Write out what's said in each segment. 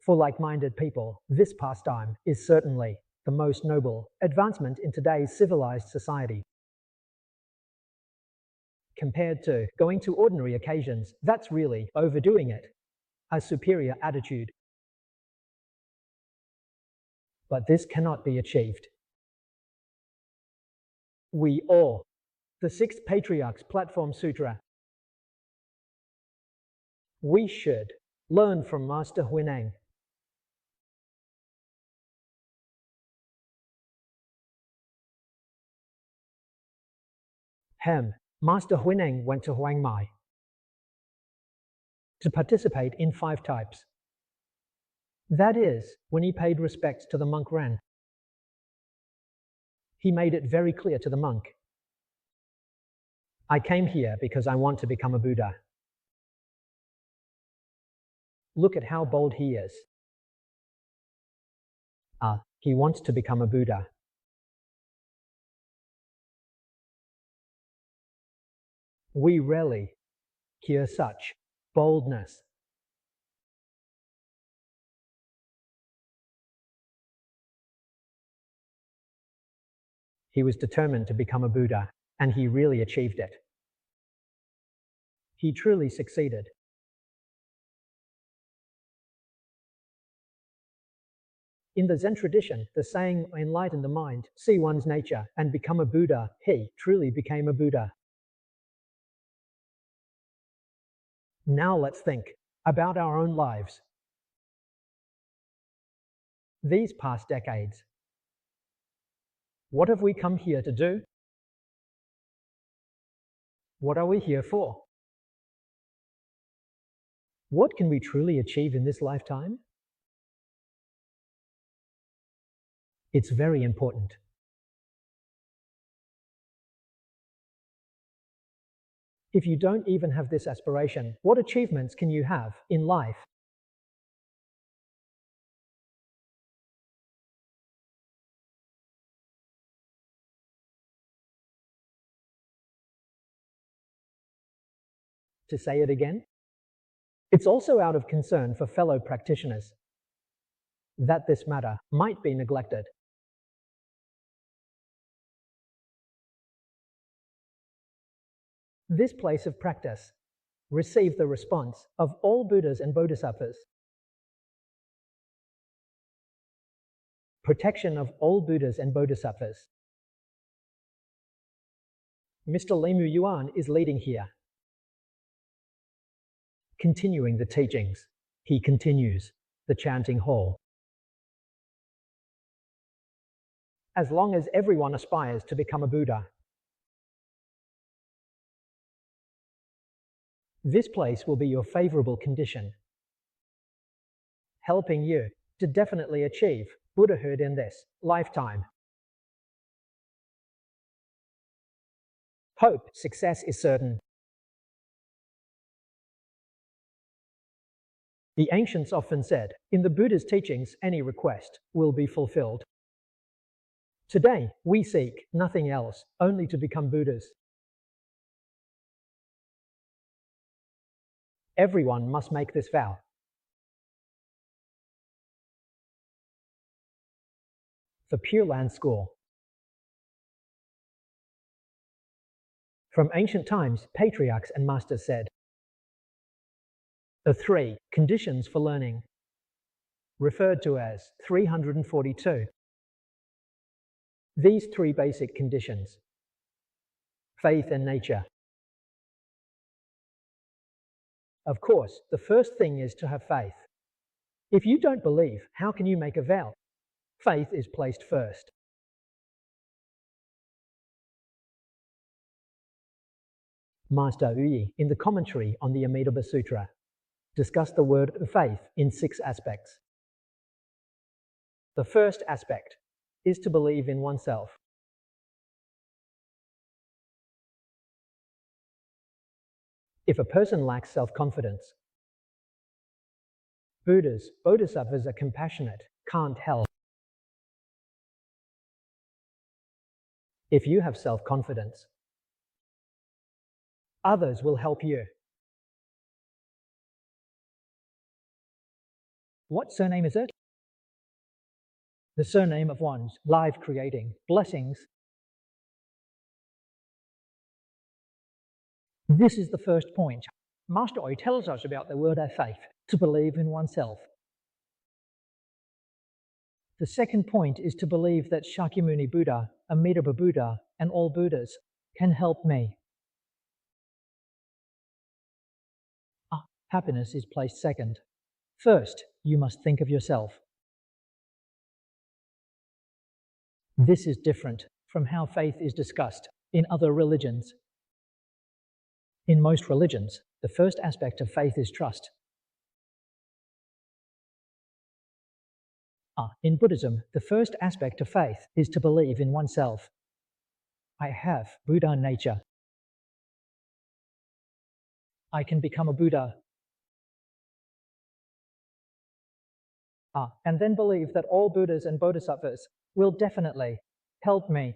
For like-minded people, this pastime is certainly the most noble advancement in today's civilized society. Compared to going to ordinary occasions, that's really overdoing it, a superior attitude. But this cannot be achieved. We all, the Sixth Patriarch's Platform Sutra, we should learn from Master Huineng. Master Huineng went to Huang Mai to participate in 5 types. That is, when he paid respects to the monk Ren, he made it very clear to the monk, I came here because I want to become a Buddha. Look at how bold he is. He wants to become a Buddha. We rarely hear such boldness. He was determined to become a Buddha, and he really achieved it. He truly succeeded. In the Zen tradition, the saying, enlighten the mind, see one's nature, and become a Buddha, he truly became a Buddha. Now let's think about our own lives. These past decades, what have we come here to do? What are we here for? What can we truly achieve in this lifetime? It's very important. If you don't even have this aspiration, what achievements can you have in life? To say it again, it's also out of concern for fellow practitioners that this matter might be neglected. This place of practice received the response of all Buddhas and Bodhisattvas. Protection of all Buddhas and Bodhisattvas. Mr. Limu Yuan is leading here. Continuing the teachings, he continues the chanting hall. As long as everyone aspires to become a Buddha, this place will be your favorable condition, helping you to definitely achieve Buddhahood in this lifetime. Hope success is certain. The ancients often said, in the Buddha's teachings, any request will be fulfilled. Today, we seek nothing else, only to become Buddhas. Everyone must make this vow. The Pure Land School. From ancient times, patriarchs and masters said, the 3 conditions for learning, referred to as 342. These 3 basic conditions, faith and nature. Of course, the first thing is to have faith. If you don't believe, how can you make a vow? Faith is placed first. Master Yu, in the commentary on the Amitabha Sutra, discussed the word faith in 6 aspects. The first aspect is to believe in oneself. If a person lacks self-confidence, Buddhas, Bodhisattvas are compassionate, can't help. If you have self-confidence, others will help you. What surname is it? The surname of one's life creating blessings. This is the first point. Master Oi tells us about the word of faith, to believe in oneself. The second point is to believe that Shakyamuni Buddha, Amitabha Buddha, and all Buddhas can help me. Happiness is placed second. First, you must think of yourself. This is different from how faith is discussed in other religions. In most religions, the first aspect of faith is trust. In Buddhism, the first aspect of faith is to believe in oneself. I have Buddha nature. I can become a Buddha. And then believe that all Buddhas and Bodhisattvas will definitely help me,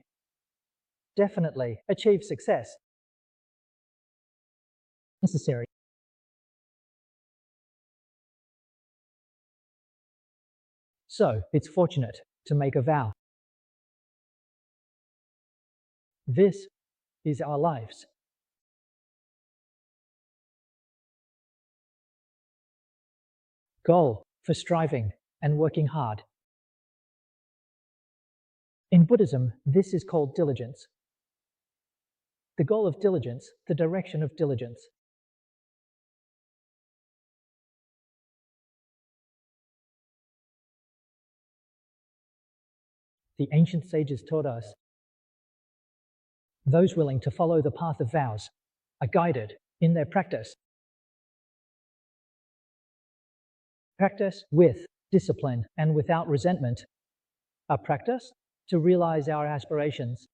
definitely achieve success. Necessary. So, it's fortunate to make a vow. This is our lives. Goal for striving and working hard. In Buddhism, this is called diligence. The goal of diligence, the direction of diligence. The ancient sages taught us those willing to follow the path of vows are guided in their practice. Practice with discipline and without resentment. A practice to realize our aspirations.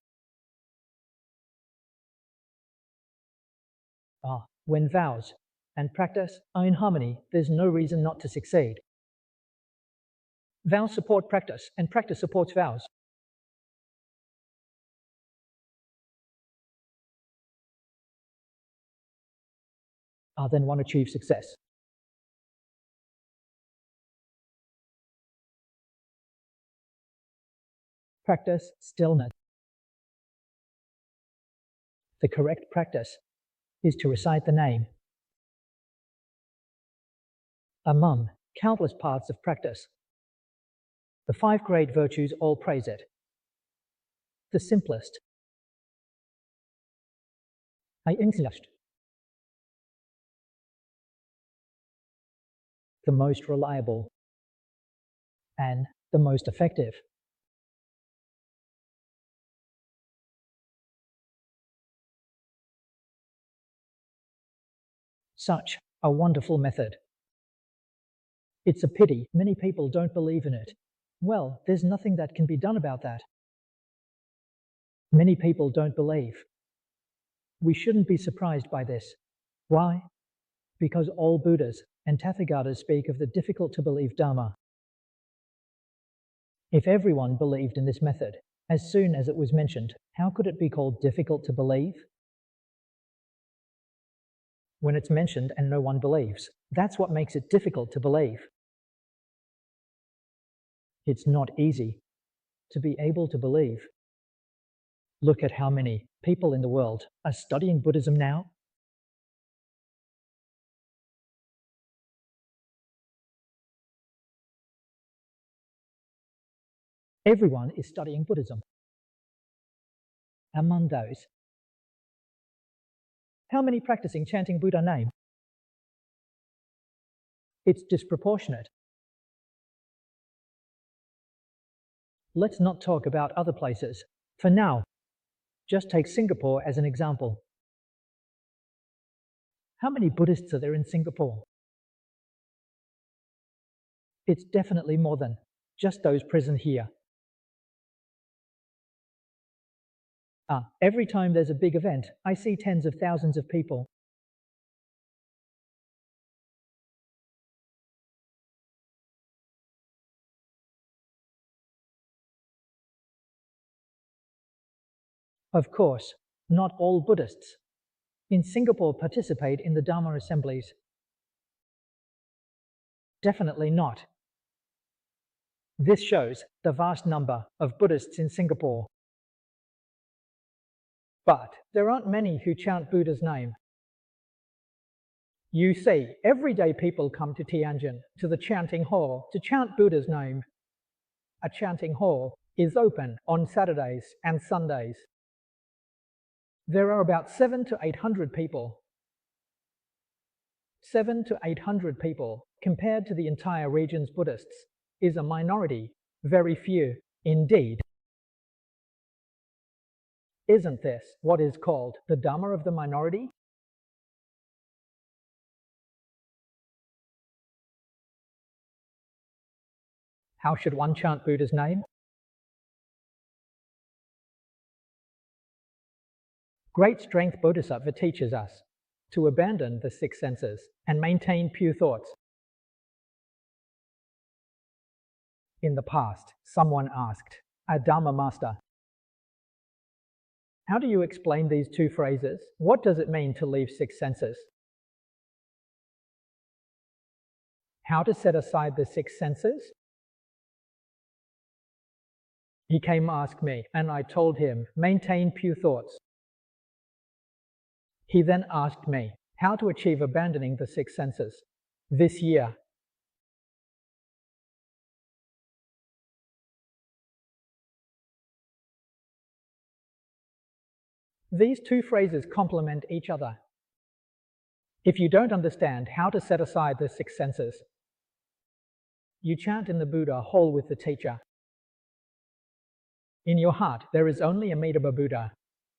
When vows and practice are in harmony, there's no reason not to succeed. Vows support practice, and practice supports vows. Then one achieves success. Practice stillness. The correct practice is to recite the name. Among countless paths of practice, the 5 great virtues all praise it. The simplest, enklast, the most reliable, and the most effective. Such a wonderful method. It's a pity many people don't believe in it. Well, there's nothing that can be done about that. Many people don't believe. We shouldn't be surprised by this. Why? Because all Buddhas and Tathagatas speak of the difficult to believe Dharma. If everyone believed in this method, as soon as it was mentioned, how could it be called difficult to believe? When it's mentioned and no one believes, that's what makes it difficult to believe. It's not easy to be able to believe. Look at how many people in the world are studying Buddhism now. Everyone is studying Buddhism. Among those, how many practicing chanting Buddha name? It's disproportionate. Let's not talk about other places. For now, just take Singapore as an example. How many Buddhists are there in Singapore? It's definitely more than just those present here. Every time there's a big event, I see tens of thousands of people. Of course, not all Buddhists in Singapore participate in the Dharma assemblies. Definitely not. This shows the vast number of Buddhists in Singapore. But there aren't many who chant Buddha's name. You see, everyday people come to Tianjin, to the chanting hall, to chant Buddha's name. A chanting hall is open on Saturdays and Sundays. There are about 700 to 800 people. 700 to 800 people, compared to the entire region's Buddhists, is a minority, very few, indeed. Isn't this what is called the Dharma of the minority? How should one chant Buddha's name? Great Strength Bodhisattva teaches us to abandon the six senses and maintain pure thoughts. In the past, someone asked a Dharma master, "How do you explain these two phrases? What does it mean to leave six senses? How to set aside the six senses?" He came to ask me, and I told him, maintain pure thoughts. He then asked me how to achieve abandoning the six senses this year. These two phrases complement each other. If you don't understand how to set aside the six senses, you chant in the Buddha hall with the teacher. In your heart, there is only Amitabha Buddha.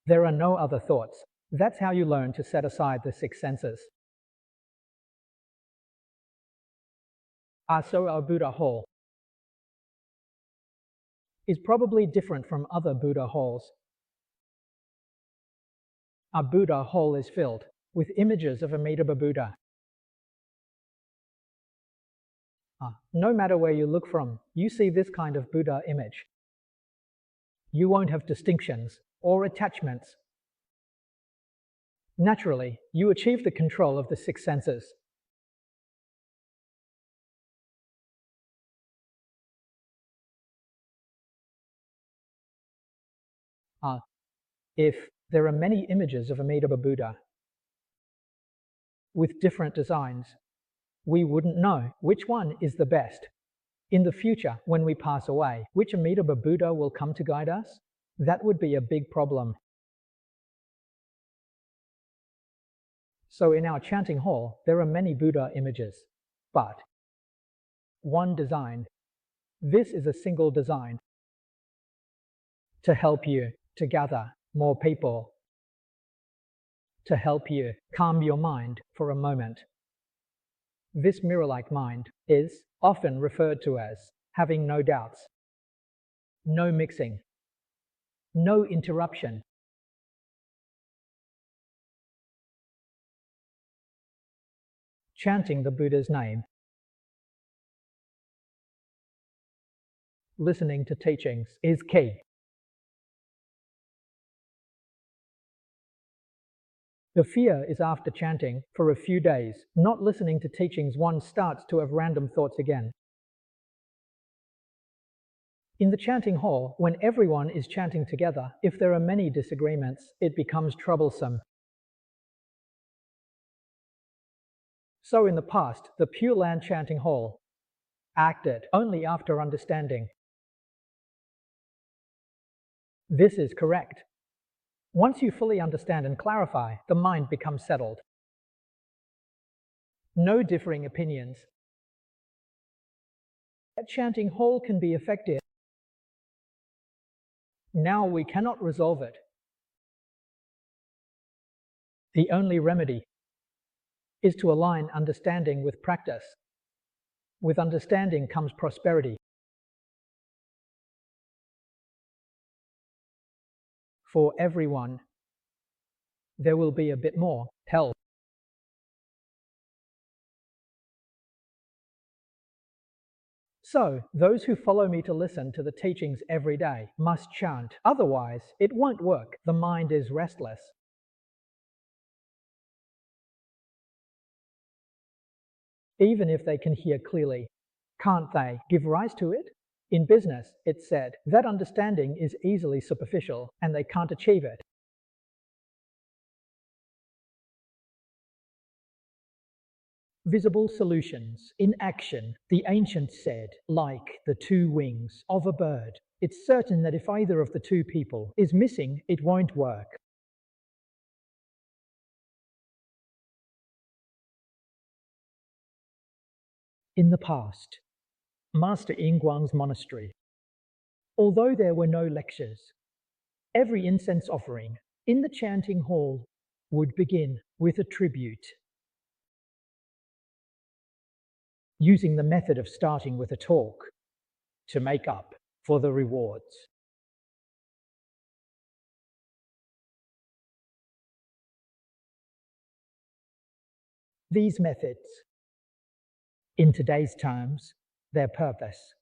There are no other thoughts. That's how you learn to set aside the six senses. So our Buddha hall is probably different from other Buddha halls. Our Buddha hall is filled with images of Amitabha Buddha. No matter where you look from, you see this kind of Buddha image. You won't have distinctions or attachments. Naturally, you achieve the control of the six senses. If there are many images of Amitabha Buddha with different designs, we wouldn't know which one is the best. In the future, when we pass away, which Amitabha Buddha will come to guide us? That would be a big problem. So in our chanting hall, there are many Buddha images, but one design. This is a single design to help you to gather more people, to help you calm your mind for a moment. This mirror-like mind is often referred to as having no doubts, no mixing, no interruption. Chanting the Buddha's name, listening to teachings is key. The fear is after chanting for a few days, not listening to teachings, one starts to have random thoughts again. In the chanting hall, when everyone is chanting together, if there are many disagreements, it becomes troublesome. So in the past, the Pure Land chanting hall acted only after understanding. This is correct. Once you fully understand and clarify, the mind becomes settled. No differing opinions. That chanting hall can be effective. Now we cannot resolve it. The only remedy is to align understanding with practice. With understanding comes prosperity. For everyone, there will be a bit more health. So, those who follow me to listen to the teachings every day must chant, otherwise it won't work. The mind is restless. Even if they can hear clearly, can't they give rise to it? In business, it's said that understanding is easily superficial and they can't achieve it. Visible solutions. In action, the ancients said, like the two wings of a bird, it's certain that if either of the two people is missing, it won't work. In the past, Master Yingguang's monastery, although there were no lectures, every incense offering in the chanting hall would begin with a tribute, using the method of starting with a talk to make up for the rewards. These methods, in today's terms, their purpose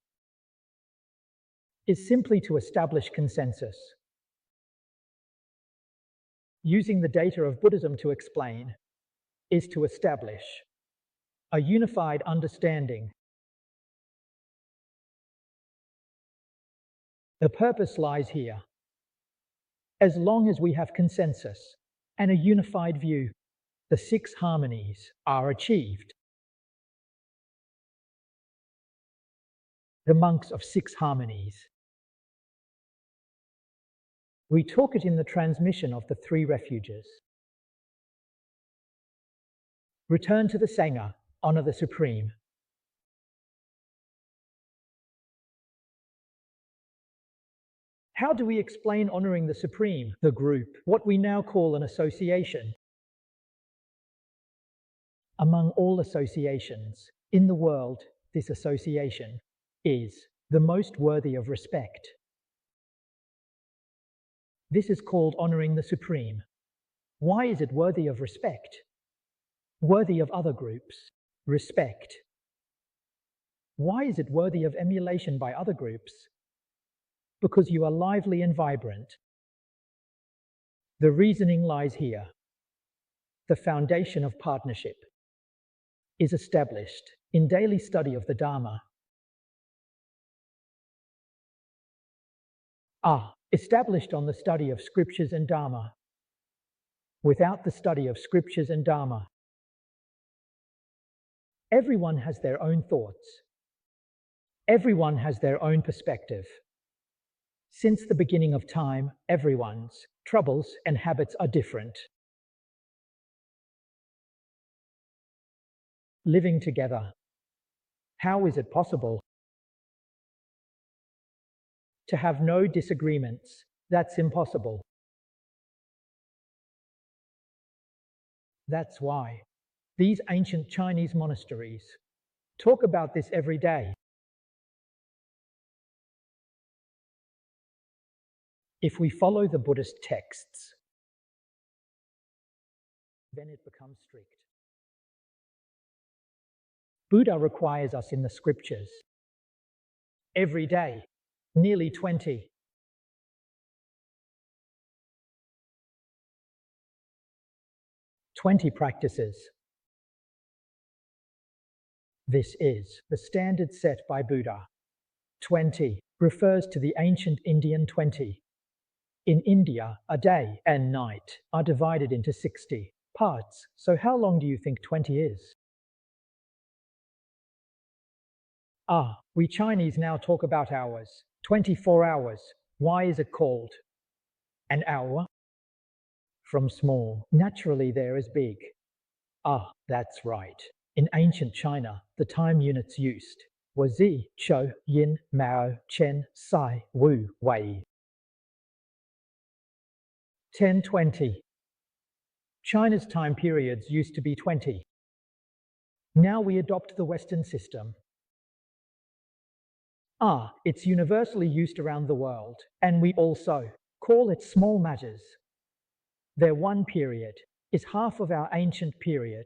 is simply to establish consensus, using the data of Buddhism to explain, is to establish a unified understanding. The purpose lies here. As long as we have consensus and a unified view, the 6 harmonies are achieved. The monks of 6 harmonies. We talk it in the transmission of the 3 refuges. Return to the Sangha, honor the Supreme. How do we explain honoring the Supreme, the group, what we now call an association? Among all associations in the world, this association is the most worthy of respect. This is called honoring the Supreme. Why is it worthy of respect? Worthy of other groups? Respect. Why is it worthy of emulation by other groups? Because you are lively and vibrant. The reasoning lies here. The foundation of partnership is established in daily study of the Dharma. Established on the study of scriptures and Dharma. Without the study of scriptures and Dharma, everyone has their own thoughts. Everyone has their own perspective. Since the beginning of time, everyone's troubles and habits are different. Living together. How is it possible to have no disagreements? That's impossible. That's why these ancient Chinese monasteries talk about this every day. If we follow the Buddhist texts, then it becomes strict. Buddha requires us in the scriptures every day, nearly 20 practices. This is the standard set by Buddha. 20 refers to the ancient Indian 20. In India, a day and night are divided into 60 parts. So how long do you think 20 is? We Chinese now talk about hours. 24 hours. Why is it called an hour? From small, naturally there is big. That's right. In ancient China, the time units used were zi, chou, yin, mao, chen, sai, wu, wei. 1020. China's time periods used to be 20. Now we adopt the Western system. It's universally used around the world, and we also call it small matters. Their 1 period is half of our ancient period.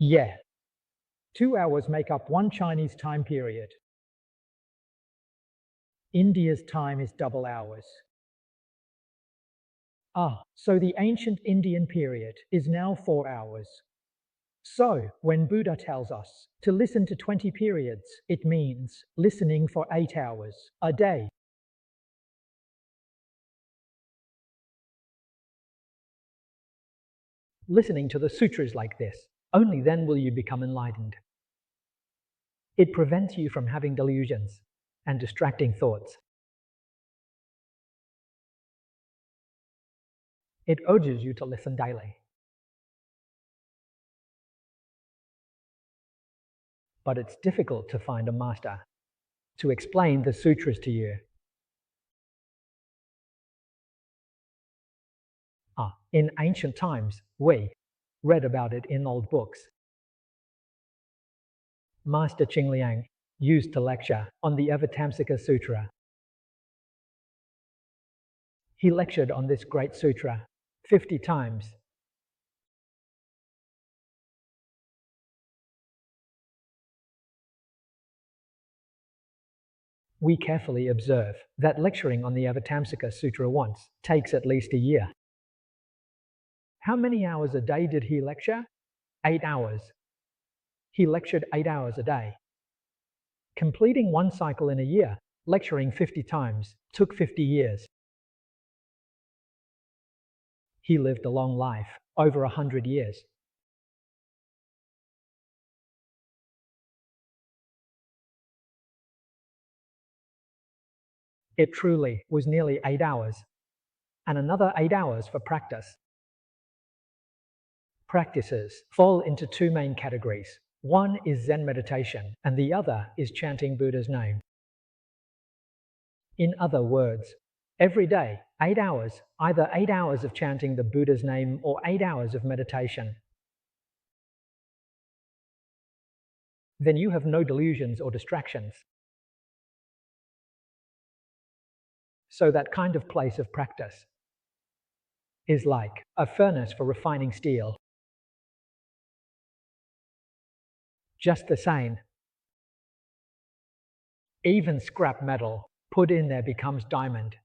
2 hours make up 1 Chinese time period. India's time is double hours. So the ancient Indian period is now 4 hours. So, when Buddha tells us to listen to 20 periods, it means listening for 8 hours a day. Listening to the sutras like this, only then will you become enlightened. It prevents you from having delusions and distracting thoughts. It urges you to listen daily. But it's difficult to find a master to explain the sutras to you. In ancient times, we read about it in old books. Master Qingliang used to lecture on the Avatamsaka Sutra. He lectured on this great sutra 50 times. We carefully observe that lecturing on the Avatamsaka Sutra once takes at least a year. How many hours a day did he lecture? 8 hours. He lectured 8 hours a day. Completing one cycle in a year, lecturing 50 times, took 50 years. He lived a long life, over 100 years. It truly was nearly 8 hours, and another 8 hours for practice. Practices fall into two main categories. One is Zen meditation, and the other is chanting Buddha's name. In other words, every day, 8 hours, either 8 hours of chanting the Buddha's name or 8 hours of meditation. Then you have no delusions or distractions. So that kind of place of practice is like a furnace for refining steel. Just the same, even scrap metal put in there becomes diamond.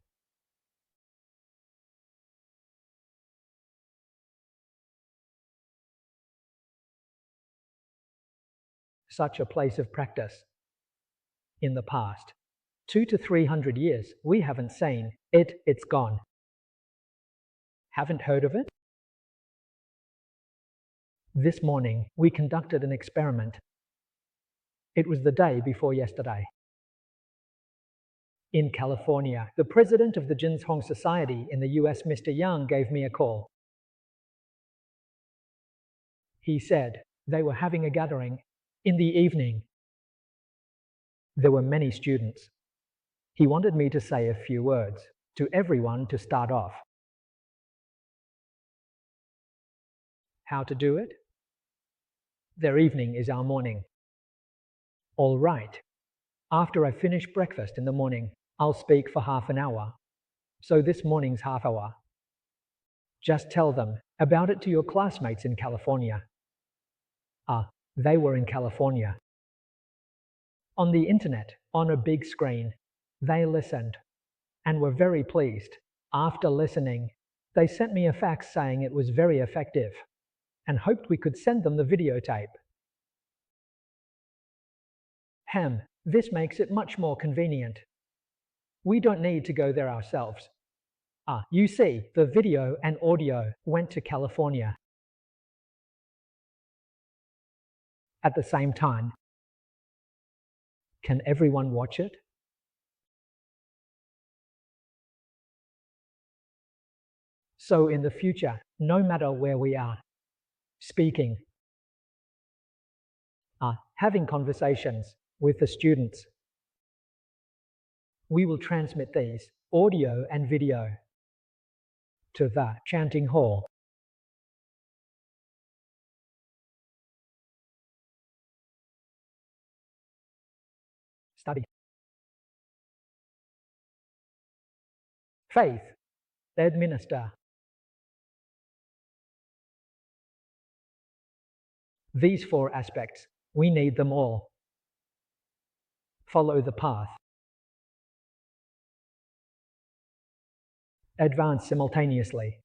Such a place of practice. In the past 200 to 300 years, we haven't seen it, it's gone. Haven't heard of it? This morning, we conducted an experiment. It was the day before yesterday. In California, the president of the Jinzhong Society in the US, Mr. Yang, gave me a call. He said they were having a gathering in the evening. There were many students. He wanted me to say a few words to everyone to start off. How to do it? Their evening is our morning. All right. After I finish breakfast in the morning, I'll speak for half an hour. So this morning's half hour. Just tell them about it to your classmates in California. They were in California. On the internet, on a big screen, they listened and were very pleased. After listening, they sent me a fax saying it was very effective and hoped we could send them the videotape. This makes it much more convenient. We don't need to go there ourselves. You see, the video and audio went to California. At the same time, can everyone watch it? So in the future, no matter where we are, speaking, having conversations with the students, we will transmit these audio and video to the chanting hall. Study. Faith. Administer. These four aspects, we need them all. Follow the path. Advance simultaneously.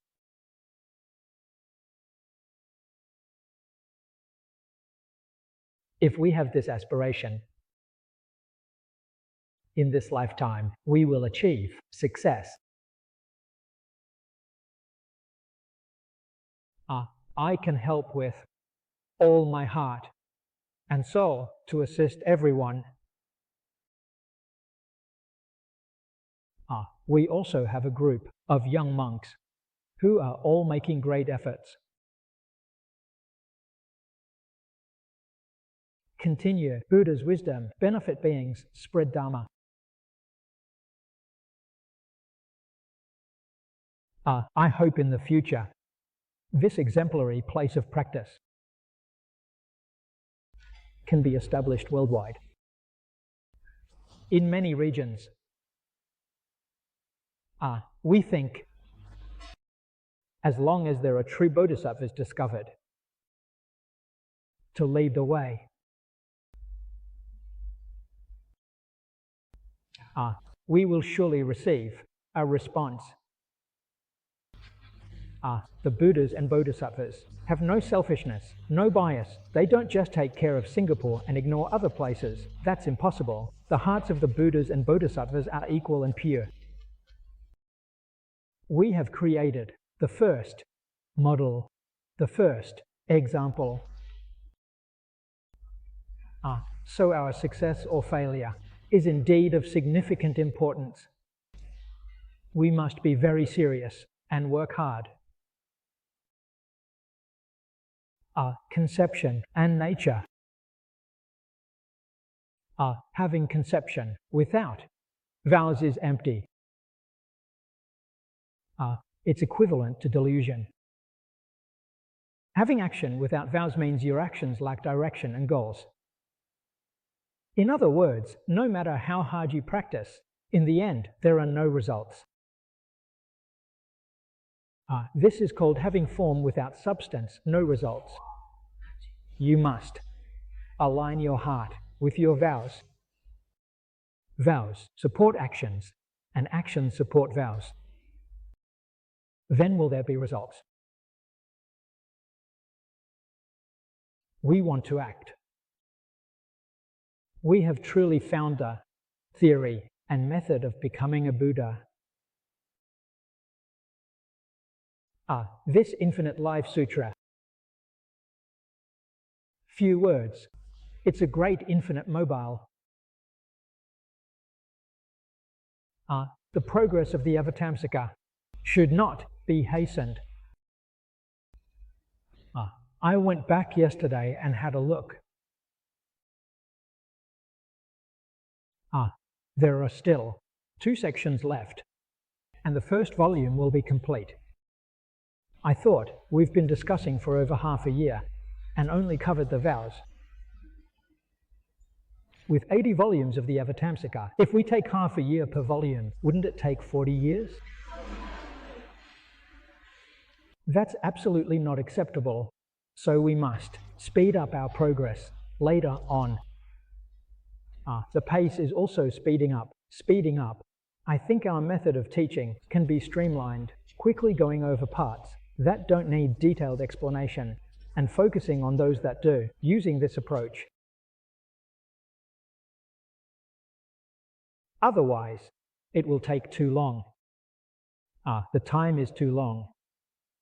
If we have this aspiration, in this lifetime, we will achieve success. I can help with all my heart and soul to assist everyone. We also have a group of young monks who are all making great efforts. Continue Buddha's wisdom, benefit beings, spread Dharma. I hope in the future this exemplary place of practice can be established worldwide. In many regions, we think as long as there are true bodhisattvas discovered to lead the way, we will surely receive a response. The Buddhas and Bodhisattvas have no selfishness, no bias. They don't just take care of Singapore and ignore other places. That's impossible. The hearts of the Buddhas and Bodhisattvas are equal and pure. We have created the first model, the first example. So our success or failure is indeed of significant importance. We must be very serious and work hard. Conception and nature. Having conception without vows is empty. It's equivalent to delusion. Having action without vows means your actions lack direction and goals. In other words, no matter how hard you practice, in the end, there are no results. This is called having form without substance, no results. You must align your heart with your vows. Vows support actions, and actions support vows. Then will there be results. We want to act. We have truly found the theory and method of becoming a Buddha. This Infinite Life Sutra. Few words. It's a great infinite mobile. The progress of the Avatamsaka should not be hastened. I went back yesterday and had a look. There are still 2 sections left, and the first volume will be complete. I thought we've been discussing for over half a year and only covered the vows. With 80 volumes of the Avatamsaka, if we take half a year per volume, wouldn't it take 40 years? That's absolutely not acceptable, so we must speed up our progress later on. The pace is also speeding up. I think our method of teaching can be streamlined, quickly going over parts that don't need detailed explanation and focusing on those that do, using this approach. Otherwise, it will take too long. The time is too long.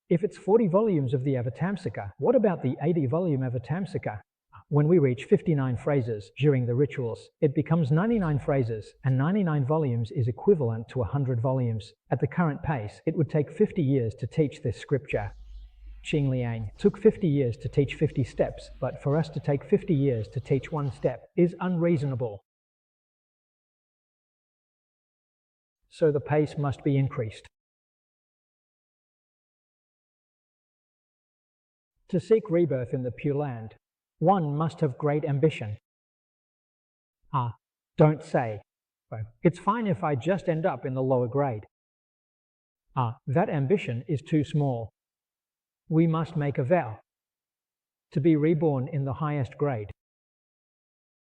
If it's 40 volumes of the Avatamsaka, what about the 80-volume Avatamsaka? When we reach 59 phrases during the rituals, it becomes 99 phrases, and 99 volumes is equivalent to 100 volumes. At the current pace, it would take 50 years to teach this scripture. Qing Liang took 50 years to teach 50 steps, but for us to take 50 years to teach 1 step is unreasonable. So the pace must be increased. To seek rebirth in the Pure Land, one must have great ambition. Don't say, it's fine if I just end up in the lower grade. That ambition is too small. We must make a vow to be reborn in the highest grade.